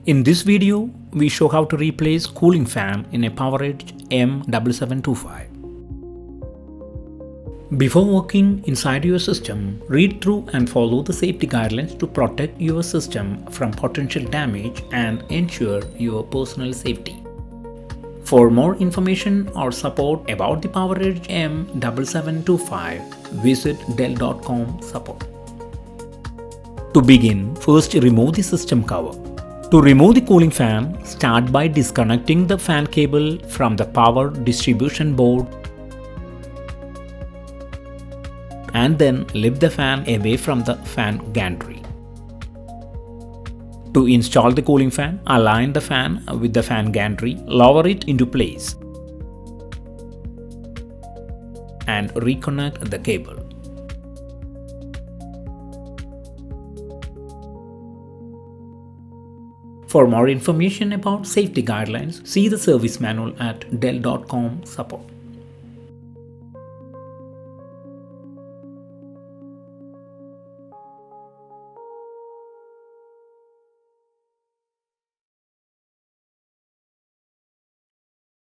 In this video, we show how to replace cooling fan in a PowerEdge M7725. Before working inside your system, read through and follow the safety guidelines to protect your system from potential damage and ensure your personal safety. For more information or support about the PowerEdge M7725, visit dell.com support. To begin, first remove the system cover. To remove the cooling fan, start by disconnecting the fan cable from the power distribution board and then lift the fan away from the fan gantry. To install the cooling fan, align the fan with the fan gantry, lower it into place and reconnect the cable. For more information about safety guidelines, see the service manual at dell.com support.